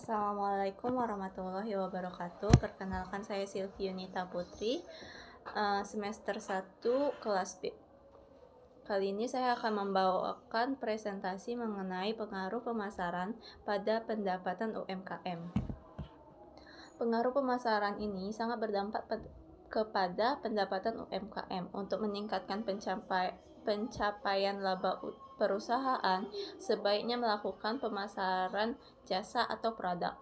Assalamualaikum warahmatullahi wabarakatuh. Perkenalkan, saya Sylvie Yunita Putri, semester 1 kelas B. Kali ini saya akan membawakan presentasi mengenai pengaruh pemasaran pada pendapatan UMKM. Pengaruh pemasaran ini sangat berdampak kepada pendapatan UMKM. Untuk meningkatkan pencapaian laba perusahaan, sebaiknya melakukan pemasaran jasa atau produk.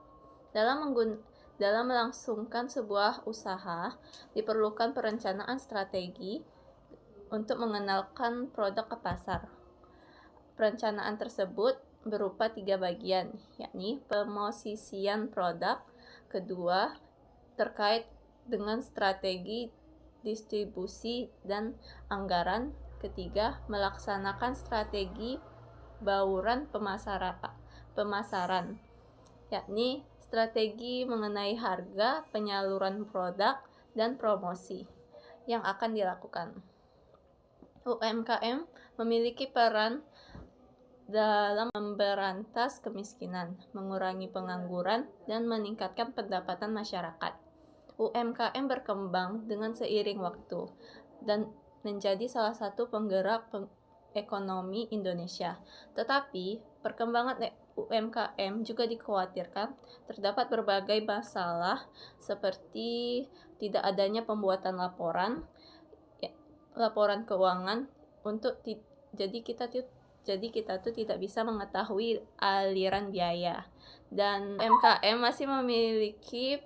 Dalam melangsungkan sebuah usaha, diperlukan perencanaan strategi untuk mengenalkan produk ke pasar. Perencanaan tersebut berupa 3 bagian, yakni pemosisian produk, kedua terkait dengan strategi distribusi dan anggaran, ketiga melaksanakan strategi bauran pemasaran, yakni strategi mengenai harga, penyaluran produk, dan promosi yang akan dilakukan. UMKM memiliki peran dalam memberantas kemiskinan, mengurangi pengangguran, dan meningkatkan pendapatan masyarakat. UMKM berkembang dengan seiring waktu dan menjadi salah satu penggerak ekonomi Indonesia. Tetapi, perkembangan UMKM juga dikhawatirkan terdapat berbagai masalah seperti tidak adanya pembuatan laporan keuangan jadi kita tuh tidak bisa mengetahui aliran biaya, dan UMKM masih memiliki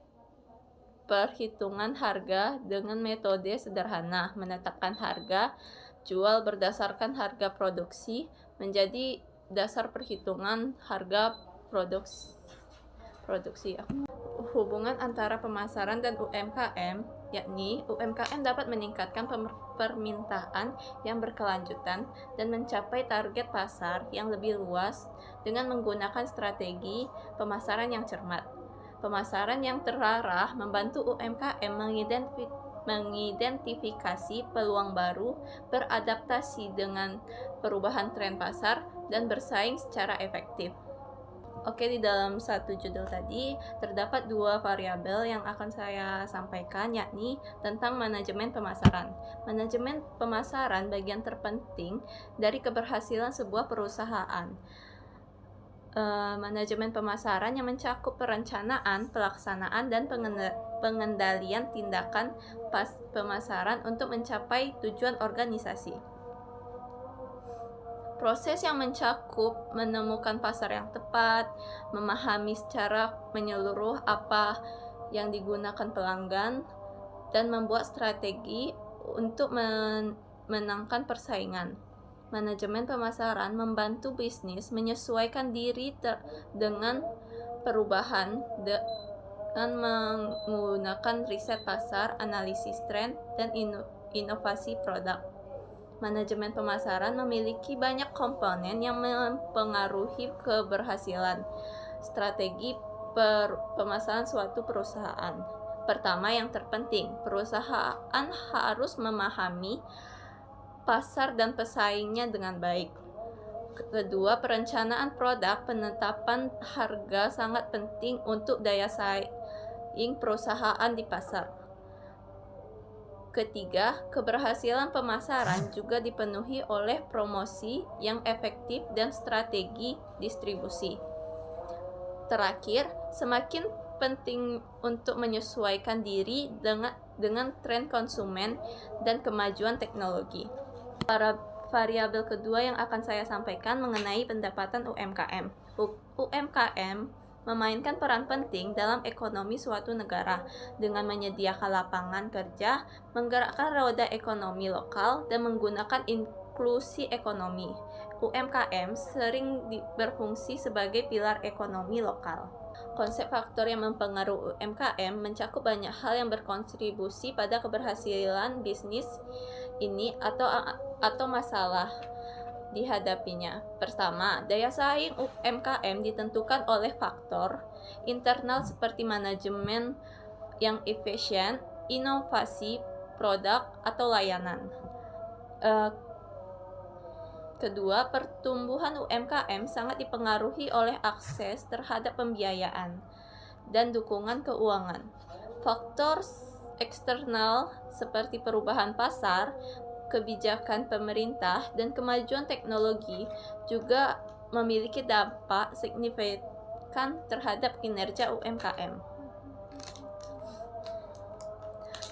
perhitungan harga dengan metode sederhana. Menetapkan harga jual berdasarkan harga produksi menjadi dasar perhitungan harga produksi. Hubungan antara pemasaran dan UMKM, yakni UMKM dapat meningkatkan permintaan yang berkelanjutan dan mencapai target pasar yang lebih luas dengan menggunakan strategi pemasaran yang cermat. Pemasaran yang terarah membantu UMKM mengidentifikasi peluang baru, beradaptasi dengan perubahan tren pasar, dan bersaing secara efektif. Oke, di dalam satu judul tadi terdapat 2 variabel yang akan saya sampaikan, yakni tentang manajemen pemasaran. Manajemen pemasaran bagian terpenting dari keberhasilan sebuah perusahaan. Manajemen pemasaran yang mencakup perencanaan, pelaksanaan, dan pengendalian tindakan pemasaran untuk mencapai tujuan organisasi. Proses yang mencakup menemukan pasar yang tepat, memahami secara menyeluruh apa yang digunakan pelanggan, dan membuat strategi untuk menangkan persaingan. Manajemen pemasaran membantu bisnis menyesuaikan diri dengan perubahan dengan menggunakan riset pasar, analisis tren, dan inovasi produk. Manajemen pemasaran memiliki banyak komponen yang mempengaruhi keberhasilan strategi pemasaran suatu perusahaan. Pertama, yang terpenting, perusahaan harus memahami pasar dan pesaingnya dengan baik. Kedua, perencanaan produk, penetapan harga sangat penting untuk daya saing perusahaan di pasar. Ketiga, keberhasilan pemasaran juga dipenuhi oleh promosi yang efektif dan strategi distribusi. Terakhir, semakin penting untuk menyesuaikan diri dengan tren konsumen dan kemajuan teknologi. Para variabel kedua yang akan saya sampaikan mengenai pendapatan UMKM. UMKM memainkan peran penting dalam ekonomi suatu negara dengan menyediakan lapangan kerja, menggerakkan roda ekonomi lokal, dan menggunakan inklusi ekonomi. UMKM sering berfungsi sebagai pilar ekonomi lokal. Konsep faktor yang mempengaruhi UMKM mencakup banyak hal yang berkontribusi pada keberhasilan bisnis ini atau masalah dihadapinya. Pertama, daya saing UMKM ditentukan oleh faktor internal seperti manajemen yang efisien, inovasi produk atau layanan. Kedua, pertumbuhan UMKM sangat dipengaruhi oleh akses terhadap pembiayaan dan dukungan keuangan. Faktor eksternal seperti perubahan pasar, kebijakan pemerintah, dan kemajuan teknologi juga memiliki dampak signifikan terhadap kinerja UMKM.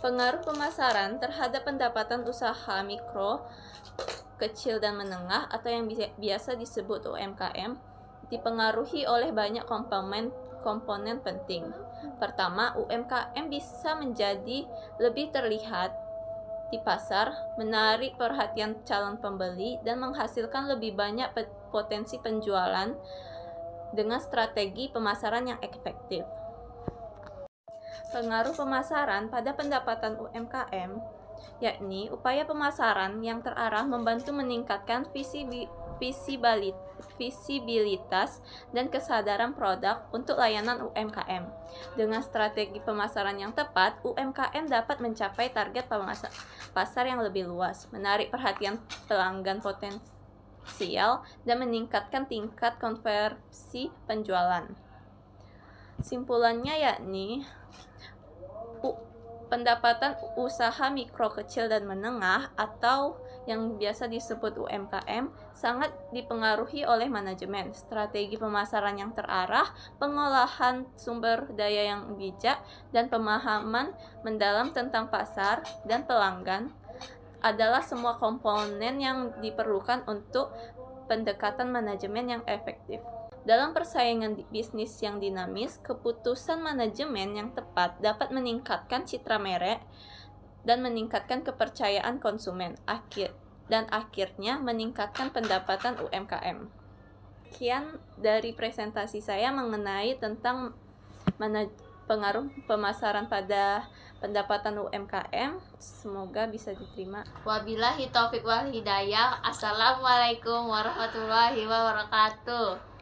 Pengaruh pemasaran terhadap pendapatan usaha mikro, kecil dan menengah atau yang biasa disebut UMKM dipengaruhi oleh banyak komponen penting. Pertama, UMKM bisa menjadi lebih terlihat di pasar, menarik perhatian calon pembeli, dan menghasilkan lebih banyak potensi penjualan dengan strategi pemasaran yang efektif. Pengaruh pemasaran pada pendapatan UMKM, yakni upaya pemasaran yang terarah membantu meningkatkan visibilitas dan kesadaran produk untuk layanan UMKM. Dengan strategi pemasaran yang tepat, UMKM dapat mencapai target pasar yang lebih luas, menarik perhatian pelanggan potensial, dan meningkatkan tingkat konversi penjualan. Simpulannya yakni pendapatan usaha mikro, kecil, dan menengah atau yang biasa disebut UMKM sangat dipengaruhi oleh manajemen, strategi pemasaran yang terarah, pengolahan sumber daya yang bijak, dan pemahaman mendalam tentang pasar dan pelanggan adalah semua komponen yang diperlukan untuk pendekatan manajemen yang efektif. Dalam persaingan bisnis yang dinamis, keputusan manajemen yang tepat dapat meningkatkan citra merek dan meningkatkan kepercayaan konsumen, dan akhirnya meningkatkan pendapatan UMKM. Sekian dari presentasi saya mengenai tentang pengaruh pemasaran pada pendapatan UMKM. Semoga bisa diterima. Wabillahi taufiq wal hidayah. Assalamualaikum warahmatullahi wabarakatuh.